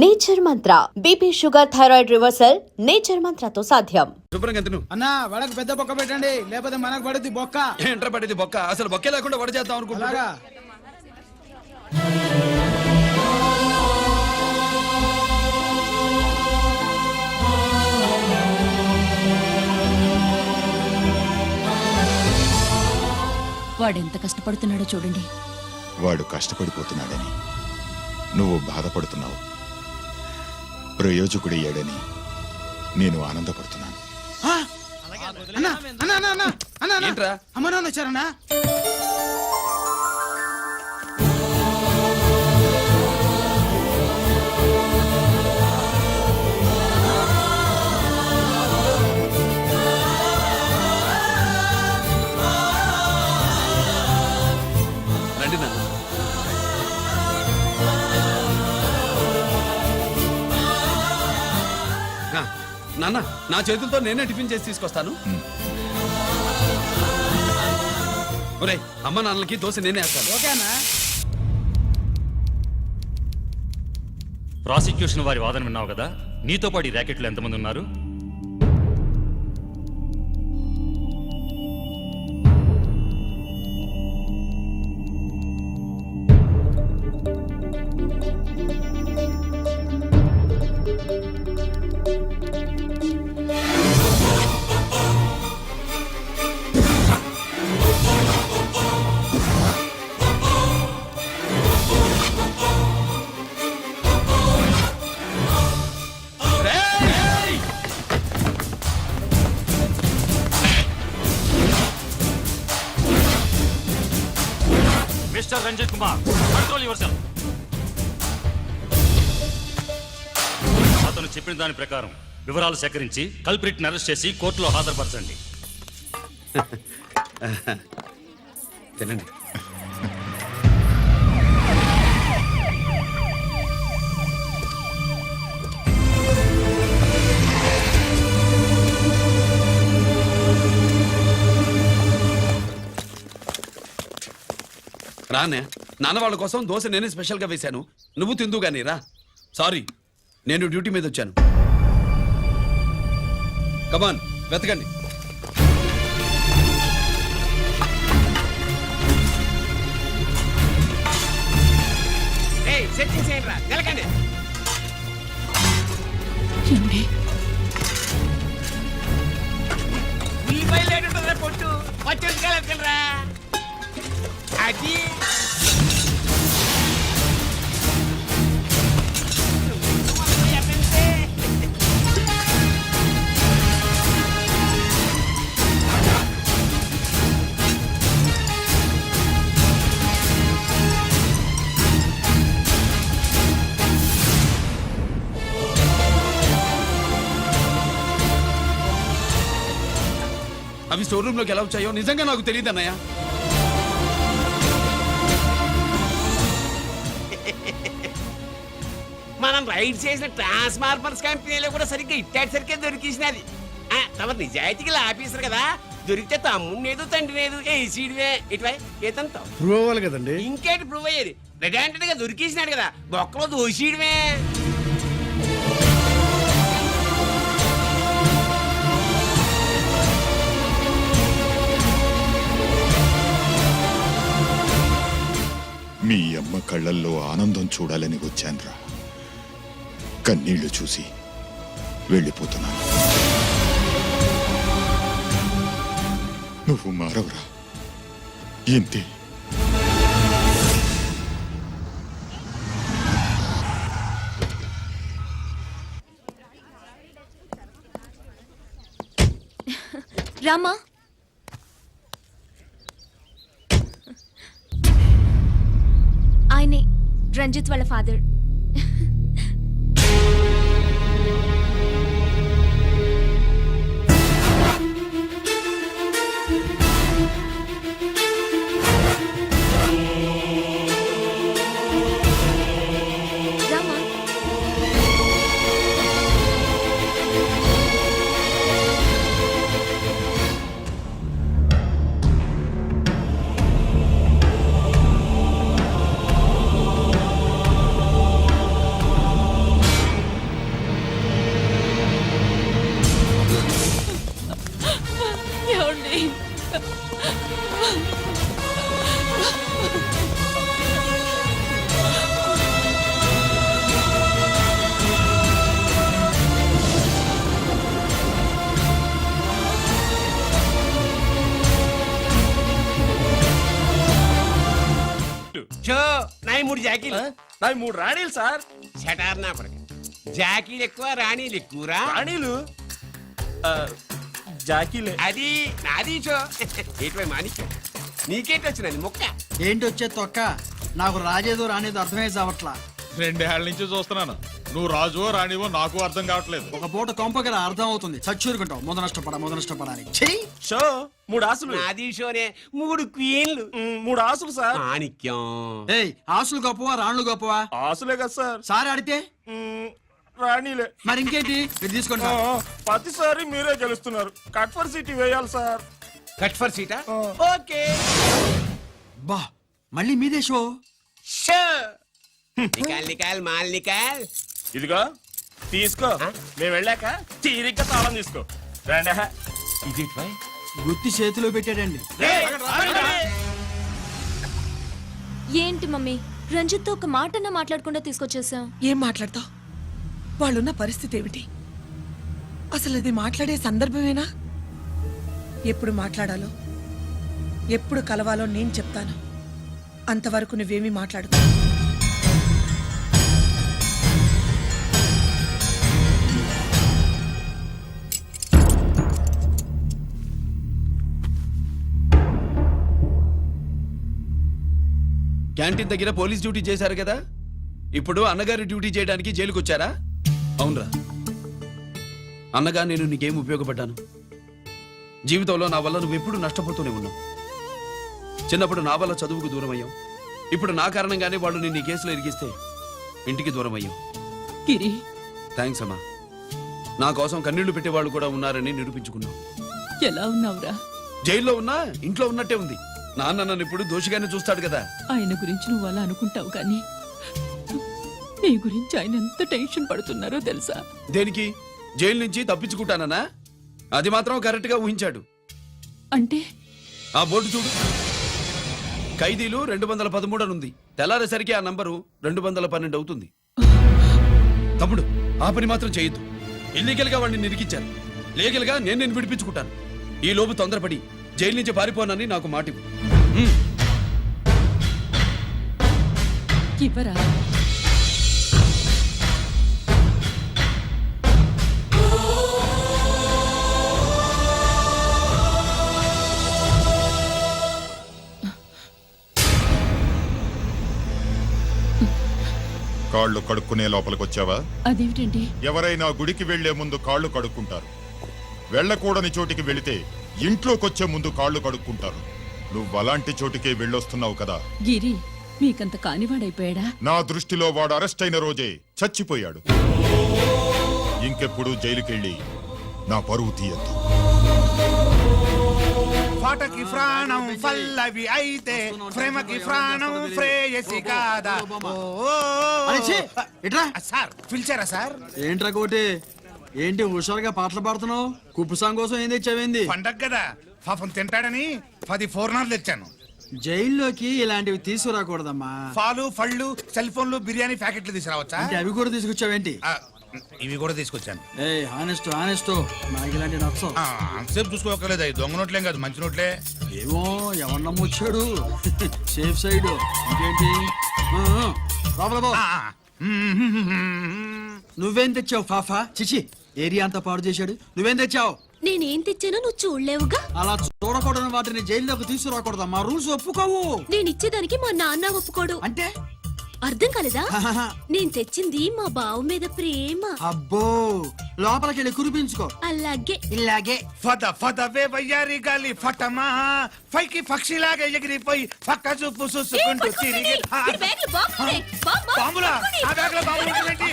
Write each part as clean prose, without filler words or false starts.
Nature Mantra BP sugar thyroid reversal nature మంత్రతో సాధ్యం. అన్నా వడకు పెద్ద బొక్క పెట్టండి, లేకపోతే మనకు పడుద్ది బొక్క. ఏంట్రా పడింది బొక్క? అసలు బొక్కే లేకుండా వడ చేద్దాం అనుకుంటున్నారా? వాడెంత కష్టపడుతున్నాడో చూడండి. వాడు కష్టపడిపోతున్నాడని నువ్వు బాధపడుతున్నావు. ప్రయోజకుడయ్యాడని నేను ఆనందపడుతున్నాను. అమ్మ నాన్న వచ్చారన్నా? రండి నాన్న. నాన్న, నా చేతులతో నేనే టిఫిన్ చేసి తీసుకొస్తాను. ఒరే, అమ్మ నాన్నలకి దోశ నేనే వేస్తాను. ఓకేనా? ప్రాసిక్యూషన్ వారి వాదన విన్నావు కదా. నీతో పాటు ఈ ర్యాకెట్లో ఎంతమంది ఉన్నారు? Mister Ranjith Kumar, control yourself. అతను చెప్పిన దాని ప్రకారం వివరాలు సేకరించి కల్ప్రిట్ అరెస్ట్ చేసి కోర్టులో హాజరుపరచండి. తినండి. రానే, నాన్న వాళ్ళ కోసం దోశ నేనే స్పెషల్ గా వేశాను. నువ్వు తిందు గానీ రా. సారీ, నేను డ్యూటీ మీద వచ్చాను. కమాన్, వెతకండి. పొట్టు వచ్చేరా అది అవి స్టోర్ రూమ్ లోకి ఎలా వచ్చాయో నిజంగా నాకు తెలియదు అన్నయ్య. మనం రైడ్ చేసిన ట్రాన్స్ఫార్మర్స్ కంపెనీలో కూడా సరిగ్గా ఇట్టాడు సరిగ్గా దొరికేసినది. తమ నిజాయితీగా ఆఫీసర్ కదా, దొరికితే తమ్ముడు తండ్రి లేదు ఏసీడివే ఇటువై ఏతంతో ప్రూవ్ అవ్వాలి కదండి. ఇంకేంటి ప్రూవ్ అయ్యేది? రెడ్ హ్యాండెడ్ గా దొరికేసినాడు కదా, బొక్కలో దోషీయడమే. మీ అమ్మ కళ్ళల్లో ఆనందం చూడాలని వచ్చాన్రా. కన్నీళ్లు చూసి వెళ్ళిపోతున్నాను. నువ్వు మారవురా, ఇంతే. రామా, ఆయనే రంజిత్ వాళ్ళ ఫాదర్. 3 జాకీలు నాకు 3 రాణీలు సార్. షటార్ నా కొడుకు. జాకీలు ఎక్కువ రాణీలు ఎక్కువరా? రాణీలు జాకీలే. అది నాది షో. ఏటివై మాణిక్యం నీకేంటి వచ్చినది మొక్క? ఏంటి వచ్చే తొక్క? నాకు రాజేదో రానేదో అర్థమే చావట్లా. 2 ఏళ్ల నుంచి చూస్తున్నాను. నువ్వు రాజువో రాణివో నాకు అర్థం కావట్లేదు. ఒక పూట కొంపగల అర్థం అవుతుంది. చచ్చూరుకుంటావు. మొద నష్టపడాలి. చెయ్యి. షో 3 ఆసులు. నాది షోనే 3 క్వీన్లు. 3 ఆసులు సార్. మాణిక్యం ఏయ్, ఆసులు గొప్పవా రాణులు గొప్పవా? ఆసులే కదా సార్. సారి ఆడితే రాణీలే. మరి ఇంకేంటి? మీరు తీసుకోండి సార్. ప్రతిసారి మీరే గెలుస్తున్నారు. కట్ ఫర్ సిటీ వేయాలి సార్. కట్ ఫర్ సీటా? ఓకే. బా, మళ్ళీ మీదే షో. షో నికాల్ మాల్ నికాల్. ఇదిగో తీసుకో. మేము వెళ్ళాక తీరిగ్గా తాళం తీసుకో. రండి. ఇది గుత్తి చేతిలో పెట్టాడండి. ఏంటి మమ్మీ, రంజిత్తో ఒక మాటన్నా మాట్లాడకుండా తీసుకొచ్చేసాం. ఏం మాట్లాడతావు? వాళ్ళున్న పరిస్థితి ఏమిటి? అసలు అది మాట్లాడే సందర్భమేనా? ఎప్పుడు మాట్లాడాలో ఎప్పుడు కలవాలో నేను చెప్తాను. అంతవరకు నువ్వేమీ మాట్లాడుకో. క్యాంటీన్ దగ్గర పోలీస్ డ్యూటీ చేశారు కదా, ఇప్పుడు అన్నగారి డ్యూటీ చేయడానికి జైలుకి వచ్చారా? అవునరా అన్నగా, నేను నీకేం ఉపయోగపడ్డాను? జీవితంలో నా వల్ల నువ్వు ఎప్పుడు నష్టపోతూనే ఉన్నావు. చిన్నప్పుడు నా వల్ల చదువుకు దూరం అయ్యావు. ఇప్పుడు నా కారణంగానే వాళ్ళు నిన్ను ఈ కేసులో ఇరిగిస్తే ఇంటికి దూరం అయ్యావు. గిరి, థ్యాంక్స్ అమ్మా. నా కోసం కన్నీళ్లు పెట్టేవాళ్ళు కూడా ఉన్నారని నిరూపించుకున్నావు. ఎలా ఉన్నావురా? జైల్లో ఉన్నా ఇంట్లో ఉన్నట్టే ఉంది. నాన్న నన్ను ఇప్పుడు దోషిగానే చూస్తాడు కదా. ఆయన గురించి నువ్వు అలా అనుకుంటావు, కానీ నీ గురించి ఆయన ఎంత టెన్షన్ పడుతున్నారో తెలుసా? దేనికి? జైలు నుంచి తప్పించుకుంటానన్నా? అది మాత్రం కరెక్ట్ గా ఊహించాడు. అంటే ఆ బోర్డు చూడు, ఖైదీలు 213 అని ఉంది. తెల్లారేసరికి ఆ నంబరు 212 అవుతుంది. తమ్ముడు, ఆ పని మాత్రం చేయొద్దు. ఇల్లీగల్ గా వాడిని నిరికించాను. లీగల్ గా నేను విడిపించుకుంటాను. ఈ లోపు తొందరపడి జైలు నుంచి పారిపోనని నాకు మాట ఇవ్వు. ఇవ్వరా? కాళ్ళు కడుక్కునే లోపలికొచ్చావా? అదేమిటండి? ఎవరైనా గుడికి వెళ్లే ముందు కాళ్ళు కడుక్కుంటారు. వెళ్ళకూడని చోటికి వెళితే ఇంట్లోకొచ్చే ముందు కాళ్ళు కడుక్కుంటారు. నువ్వు అలాంటి చోటికే వెళ్ళొస్తున్నావు కదా. గిరి, మీకంత కానివాడైపోయాడా? నా దృష్టిలో వాడు అరెస్ట్ అయిన రోజే చచ్చిపోయాడు. ఇంకెప్పుడు జైలుకెళ్ళి నా పరువు తీయద్దు. పాటకి ప్రాణం పల్లవి అయితే ప్రేమకి ప్రాణం ప్రేయసి కాదా? ఇట్రా సార్ పిలిచారా సార్? ఏంట్రా కోటి, ఏంటి హుషారుగా పాటలు పాడుతున్నావు? కుప్పుసాంగ్ కోసం ఏం తెచ్చావేంది? పండగ కదా, పాపం తింటాడని 10 పూర్ణాలు తెచ్చాను. జైల్లోకి ఇలాంటివి తీసుకురాకూడదమ్మా. పాలు పళ్ళు సెల్ ఫోన్లు బిర్యానీ ప్యాకెట్లు తీసుకురావచ్చా? అంటే అవి కూడా తీసుకొచ్చావేంటి? ఇవి కూడా తీసుకొచ్చాను. ఏ హానెస్ట్ నాకు ఇలాంటి నచ్చవు. అంతసేపు చూసుకోకలేదు. దొంగ నోట్లేం కాదు, మంచి నోట్లే. ఏమో ఎవరు నమ్మొచ్చాడు. Safe side. ఇంకేంటి? లోపల పో. నువ్వేం తెచ్చావు ఫాఫా? చిచి, ఏరియా అంతా పాడు చేశాడు. నువ్వేం తెచ్చావు? నేనేం తెచ్చానో నువ్వు చూడలేవుగా. అలా చూడకూడని వాటిని జైల్లోకి తీసుకురాకూడదా? మా రూల్స్ ఒప్పుకోవు. నేను ఇచ్చేదానికి మా నాన్న ఒప్పుకోడు. అంటే అర్థం కాలేదా? నేను తెచ్చింది మా బావు మీద ప్రేమ. అబ్బో, లోపలికి వెళ్ళి కురిపించుకో. అలాగే ఇలాగే ఫద ఫదవే వయ్యారి గాలి ఫటమా పైకి పక్షిలాగా ఎగిరిపోయి పక్క చూపు చూసుకుంటూ తిరిగి. బాంబులా? ఆ బ్యాగ్ లో బాంబులు ఉంటుందేంటి?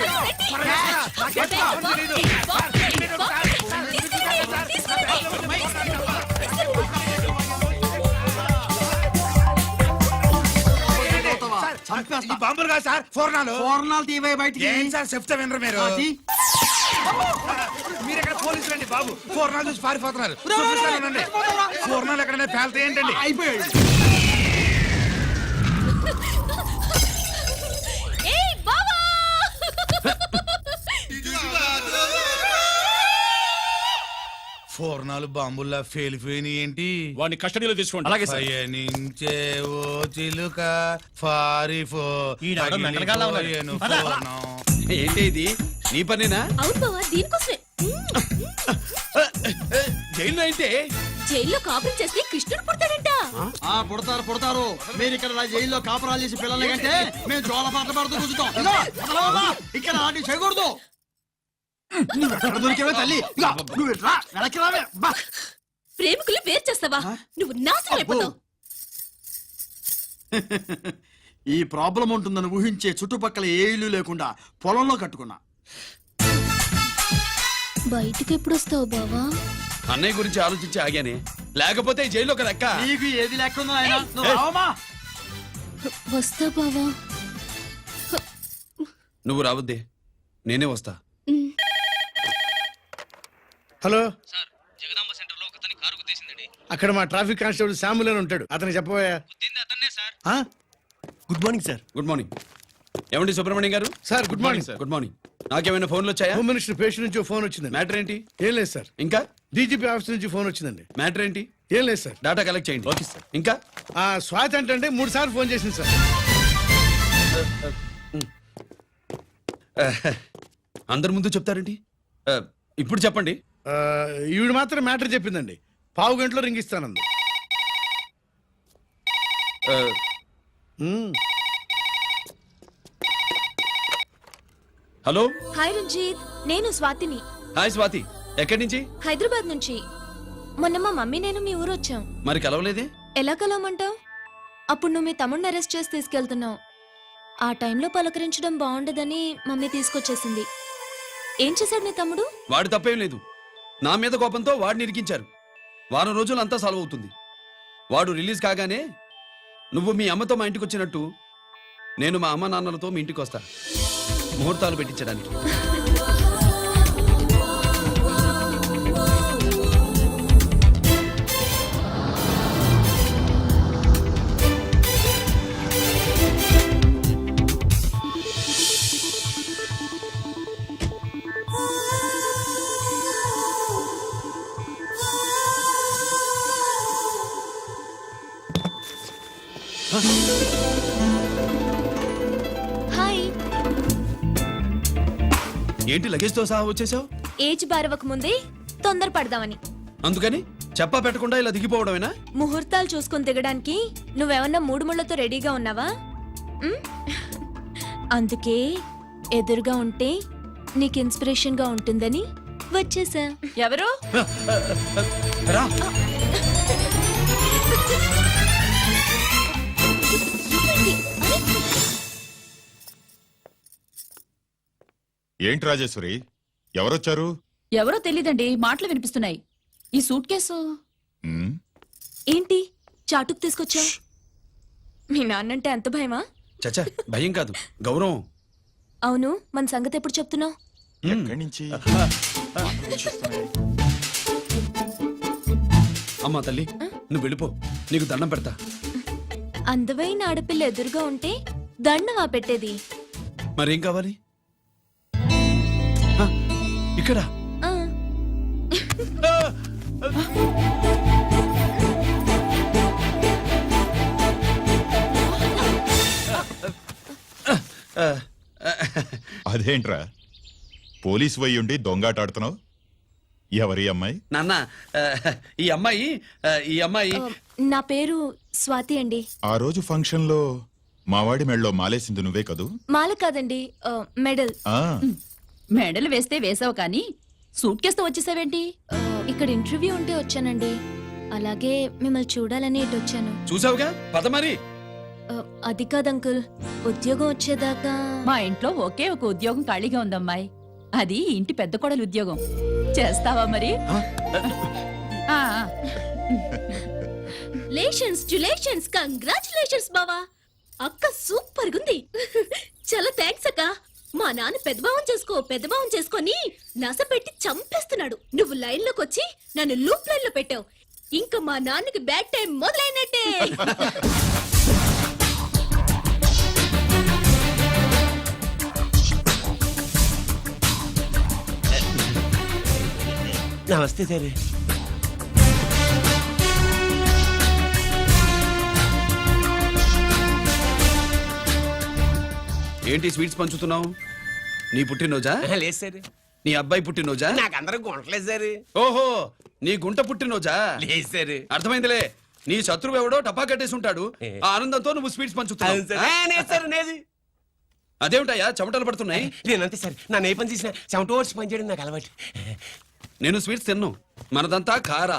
ఈ బాంబులు కాదు సార్, పూర్ణాలు. పూర్ణాలు తీవే బయటికి. ఏం సార్ చెప్తా వినరు మీరు? మీరు ఎక్కడ పోలీసులు అండి బాబు? పూర్ణాలు చూసి పారిపోతున్నారు. చూపిస్తానండి. పూర్ణాలు ఎక్కడైనా పేల్తాయి ఏంటండి? అయిపోయాడు. ఫోర్నాలు బాంబుల్లా ఫేలిపోయినాయి ఏంటి? వాడిని కస్టడీలో తీసుకోండి. అలాగే సార్. పయనించే ఓ చిలుక ఫారిఫో ఈనాడు మెంటల్గాళ్ళ ఉన్నాడు. పగిలిపోయేను పద. ఫోర్నం. ఏంటి ఇది నీ పనేనా? అవును బావా, దీనికోసమే జైల్లో అయితే జైల్లో కాపురం చేస్తే కృష్ణుడు పుడతాడంట. పుడతారు మీరు ఇక్కడ నా జైల్లో కాపురాలు చేసి పిల్లల్ని కంటే మేము జోల పాటలు పాడుతూ కూర్చుంటాం ఇదిగో, వదలవా? ఇక్కడ అలాంటివి చేయకూడదు. నువ్వు ఎక్కడ దొరికేవే తల్లి? ఇదిగో, నువ్వు ఇట్రా, వెనక్కి రావే. బా. ప్రేమికులు వేరు చేస్తావా? నువ్వు నాశనం అయిపోతావు. ఈ ప్రాబ్లం ఉంటుందని ఊహించే చుట్టుపక్కల ఏ ఇల్లు లేకుండా పొలంలో కట్టుకున్నా. బయటికి ఎప్పుడు వస్తావు బావా? అన్నయ్య గురించి ఆలోచించి ఆగానే, లేకపోతే ఈ జైల్లో ఒక లెక్క. నీకు ఏది లేకుండా ఆయన నువ్వు రావమ్మా. వస్తా బావా. నువ్వు రావద్దే, నేనే వస్తా. హలో అక్కడ మా ట్రాఫిక్ కానిస్టేబుల్ శామ్యుల్ అని ఉంటాడు, అతను చెప్పబోయా. Good morning sir. Good morning. ఏమండి Subrahmanyam garu? Sir good morning sir. Good morning. నాకేమైనా ఫోన్లు వచ్చాయా? హోమ్ మినిస్టర్ పేషెంట్ నుంచి ఫోన్ వచ్చిందండి. మ్యాటర్ ఏంటి? ఏం లేదు సార్. ఇంకా డీజీపీ ఆఫీస్ నుంచి ఫోన్ వచ్చిందండి. మ్యాటర్ ఏంటి? ఏం లేదు సార్. డాటా కలెక్ట్ చేయండి. Okay sir. ఇంకా ఆ స్వాతి అంటే 3 సార్లు ఫోన్ చేసింది సార్. అందరి ముందు చెప్తారేంటి? ఇప్పుడు చెప్పండి. ఈవిడ మాత్రం మ్యాటర్ చెప్పిందండి. పావు గంటలో రింగ్ ఇస్తానంది. హలో. హాయ్ రంజిత్, నేను స్వాతిని. హాయ్ స్వాతి. ఎక్కడి నుంచి? హైదరాబాద్ నుంచి. మొన్న మా మమ్మీ నేను మీ ఊరు వచ్చాం. మరి కలవలేదే? ఎలా కలవమంటావు? అప్పుడు నువ్వు మీ తమ్ముడిని అరెస్ట్ చేసి తీసుకెళ్తున్నావు. ఆ టైంలో పలకరించడం బాగుండదని మమ్మీ తీసుకొచ్చేసింది. ఏం చేశాడు నీ తమ్ముడు? వాడు తప్పేం లేదు. నా మీద కోపంతో వాడిని ఇరికించారు. వారం రోజులు అంతా సాల్వ్ అవుతుంది. వాడు రిలీజ్ కాగానే నువ్వు మీ అమ్మతో మా ఇంటికి వచ్చినట్టు నేను మా అమ్మ నాన్నలతో మీ ఇంటికి వస్తా, ముహూర్తాలు పెట్టించడానికి. హాయ్. ఏంటి లగేజ్తో సహా వచ్చేసావు? ఏజ్ బారవక ముందే తొందర పడదామని. అందుకని చెప్పా పెట్టకుండా ఇలా దిగిపోవడమేనా? ముహూర్తాలు చూసుకొని దిగడానికి నువ్వేమన్నా 3 ముళ్ళతో రెడీగా ఉన్నావా? ఉమ్? అందుకే ఎదురుగా ఉంటే నీకు ఇన్స్పిరేషన్ గా ఉంటుందని వచ్చేసా. ఎవరు? రా. ఏంటి రాజేశ్వరి, ఎవరొచ్చారు? ఎవరో తెలీదండి, మాటలు వినిపిస్తున్నాయి. ఈ సూట్ కేసు ఉమ్, ఏంటి చాటుకు తీసుకొచ్చా? మీ నాన్నంటే అంత భయమా? చచ్చా, భయం కాదు, గౌరవం. అవును, మన సంగతి ఎప్పుడు చెప్తున్నావు? ఎక్కడి నుంచి? అమ్మా తల్లి, నువ్వు వెళ్ళిపో, నీకు దండం పెడతా. అందమైన ఆడపిల్ల ఎదురుగా ఉంటే దండవా పెట్టేది? మరేం కావాలి? హ, ఇక్కడ ఆ. అదేంట్రా పోలీసు వయ్యుండి దొంగాటాడుతున్నావు? ఎవరి అమ్మాయి? నాన్న, ఈ అమ్మాయి నా పేరు స్వాతి అండి. ఆ రోజు ఫంక్షన్ లో మావాడి మెళ్ళలో మాలేసింది నువ్వే కదూ? మాల కాదండి, మెడల్. ఆ, మెడలు వేస్తే వేసావు కానీ సూట్ కేసుతో వచ్చేసావేంటి? ఇక్కడ ఇంటర్వ్యూ ఉంటే వచ్చానండి. అలాగే మిమ్మల్ని చూడాలని ఇటు వచ్చాను. చూసావుగా, పద మరి. అది కాదు అంకుల్, ఉద్యోగం వచ్చేదాకా. మా ఇంట్లో ఒకే ఒక ఉద్యోగం ఖాళీగా ఉందమ్మాయి, అది ఇంటి పెద్ద కోడలు ఉద్యోగం. చేస్తావా మరి? లేషన్స్ కంగ్రాచులేషన్స్ బావా. అక్క సూపర్ గుంది. చాలా థ్యాంక్స్ అక్క. మా నాన్న పెద్ద భావం చేసుకొని నస పెట్టి చంపేస్తున్నాడు. నువ్వు లైన్ లోకి వచ్చి నన్ను లూప్ లైన్ లో పెట్టావు. ఇంకా మా నాన్నకి బ్యాడ్ టైం మొదలైనట్టే. నమస్తే సరే. ఏంటి స్వీట్స్ పంచుతున్నావు? నీ పుట్టినరోజా? లేదు సార్, నీ అబ్బాయి పుట్టినరోజా? నాకు అందరూ గుంటలేదు సార్. ఓహో, నీ గుంట పుట్టినరోజా? లేదు సార్. అర్థమైందిలే. నీ శత్రువు ఎవడో టపా కట్టేసి ఉంటాడు. ఆ ఆనందంతో నువ్వు స్వీట్స్ అవును పంచుతున్నావు. సార్. లేదు సార్, లేదు. అదేమిటయ్యా చెమటలు పడుతున్నాయి? నేనంతే సార్, నా ఏ పని చేసినా చెమట ఓడ్చి పని చేయడం నాకు అలవాటు. నేను స్వీట్స్ తిన్ను, మనదంతా కారా.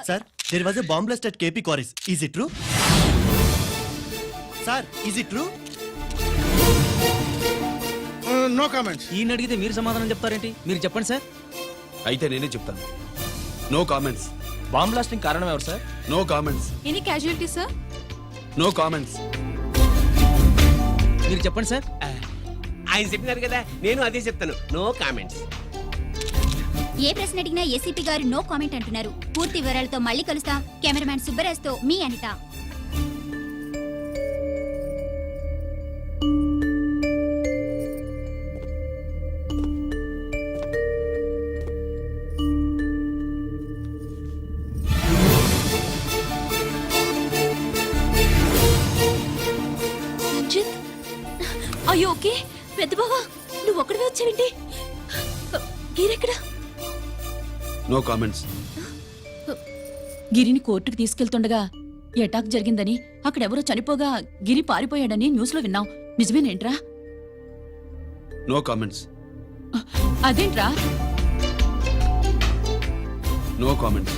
Sir, there was a bomb blast at KP Quarries. Is it true? Sir, is it true? No comments. ఈయన అడిగితే మీరు సమాధానం చెప్తారేంటి? మీరు చెప్పండి సార్. అయితే నేనే చెప్తాను. No comments. బాంబ్ బ్లాస్టింగ్ కారణం ఎవరు sir? No comments. Any casualty sir? No comments. మీరు చెప్పండి సార్. ఆయన చెప్పినారు కదా, నేను అదే చెప్తాను. No comments. ఏ ప్రశ్న అడిగినా ఏసీపీ గారు నో కామెంట్ అంటున్నారు. పూర్తి వివరాలతో మళ్ళీ కలుస్తాం. కెమెరామ్యాన్ సుబ్బరాజ్తో మీ అనిత. రంజిత్, అయ్యో ఓకే. పెద్ద బావా, నువ్వు ఒక్కడివే వచ్చావేంటి? గీరెక్కడా? No comments. గిరిని కోర్టుకు తీసుకెళ్తుండగా అటాక్ జరిగిందని, అక్కడెవరో చనిపోగా గిరి పారిపోయాడని న్యూస్ లో విన్నాం. నిజమేనేంట్రా? No comments. అదేంట్రా? No comments.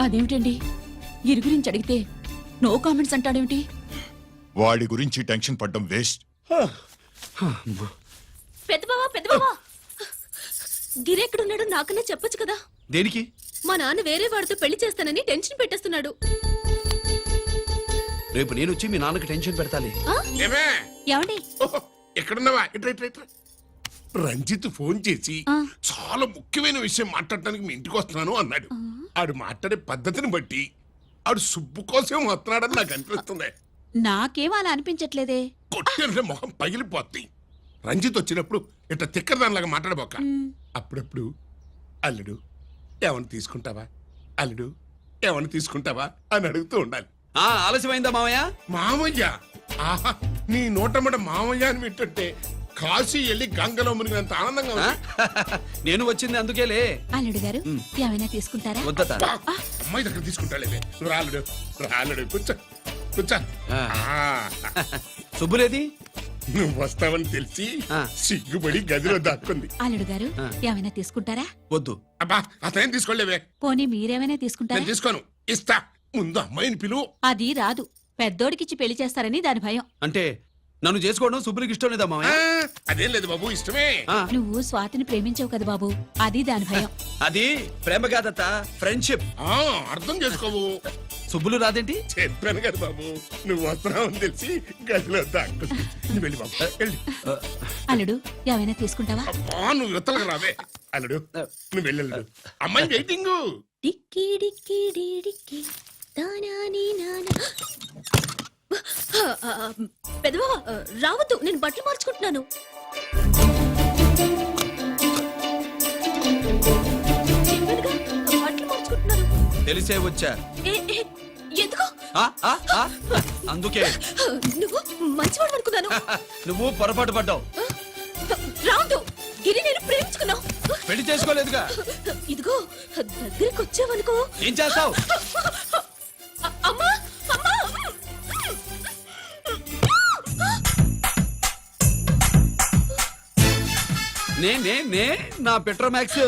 అదేమిటండి, గిరి గురించి అడిగితే నో కామెంట్స్ అంటాడేమిటి? వాడి గురించి టెన్షన్ పడ్డం వేస్ట్. పెద్ద బావా, గిరెక్కడున్నాడో నాకన్నా చెప్పొచ్చు కదా. దేనికి? మా నాన్న వేరే వాడితో పెళ్లి చేస్తానని టెన్షన్ పెట్టేస్తున్నాడు. రేపు నేను వచ్చి మీ నాన్నకి టెన్షన్ పెడతాలి. ఏమే ఏమండి? ఎక్కడున్నావా? ఇట్లా ఇట్లా ఇట్లా. రంజిత్ ఫోన్ చేసి చాలా ముఖ్యమైన విషయం మాట్లాడటానికి మీ ఇంటికి వస్తున్నాను అన్నాడు. ఆడు మాట్లాడే పద్ధతిని బట్టి ఆడు సుబ్బు కోసం వస్తున్నాడని నాకు అనిపిస్తుంది. నాకేం అలా అనిపించట్లేదే. కొట్టిన మొహం పగిలిపోద్ది. రంజిత్ వచ్చినప్పుడు ఇట్లా తిక్కదానిలాగా మాట్లాడబోక. అప్పుడప్పుడు అల్లుడు ఏమని తీసుకుంటావా, అల్లుడు ఏమని తీసుకుంటావా అని అడుగుతూ ఉండాలి. ఆలస్యమైందా మామయ్య? మామయ్య, ఆహా, నీ నోటమ్మట మామయ్య అని వింటుంటే కాశీ వెళ్ళి గంగలో మునిగినంత ఆనందంగా ఉంది. నేను వచ్చింది అందుకేలే. అల్లుడు గారు ఏమైనా తీసుకుంటారా? వద్దట. అమ్మాయి దగ్గర తీసుకుంటాలేవే. నువ్వు రాలుడు, రాలుడు, కూర్చో కూర్చో. శుభ్రేది? నువ్వు వస్తావని తెలిసి సిగ్గుపడి గదిలో దాక్కుంది. అల్లుడు గారు ఏమైనా తీసుకుంటారా? వద్దు. అబ్బా, అతనేం తీసుకోలేవే. పోనీ మీరేమైనా తీసుకుంటారా? నేను తీసుకోను, ఇస్తా. ముందు అమ్మాయిని పిలువు. అది రాదు. పెద్దోడికిచ్చి పెళ్లి చేస్తారని దాని భయం. అంటే నన్ను చేసుకోవడం శుభ్రికి ఇష్టం లేదా మామయ్య? అదేం లేదు బాబు, ఇష్టమే. నువ్వు స్వాతిని ప్రేమించావు కదా బాబు, అది దాని భయం. అది ప్రేమ కాదత్త, ఫ్రెండ్షిప్. అర్థం చేసుకోవు. సుబ్బులు రాదేంటి? చెప్పాను కదా బాబు, నువ్వు వస్తున్నావని తెలిసి గదిలో దాక్కుంది. నువ్వు వెళ్ళి బాబు, వెళ్ళి. అల్లుడు ఏమైనా తీసుకుంటావా? అబ్బా, నువ్వు యువతలకు రావే. అల్లుడు నువ్వు వెళ్ళడు, అమ్మాయి వెయిటింగ్. డిక్కి డిక్కి డిక్కి దానాని నానా. పెద్దబావా, రావద్దు, నేను బట్టలు మార్చుకుంటున్నాను. చెప్పానుగా, బట్టలు మార్చుకుంటున్నాను. తెలిసే వచ్చా. ఎందుకు? అందుకే. నువ్వు మంచివాడు అనుకున్నాను. నువ్వు పొరపాటు పడ్డావు. రావద్దు, గిరి నేను ప్రేమించుకున్నావు. పెళ్లి చేసుకోలేదుగా. ఇదిగో దగ్గరికి వచ్చావనుకో. ఏం చేస్తావు? అమ్మా, అమ్మా. నే నా పెట్రోమాక్స్.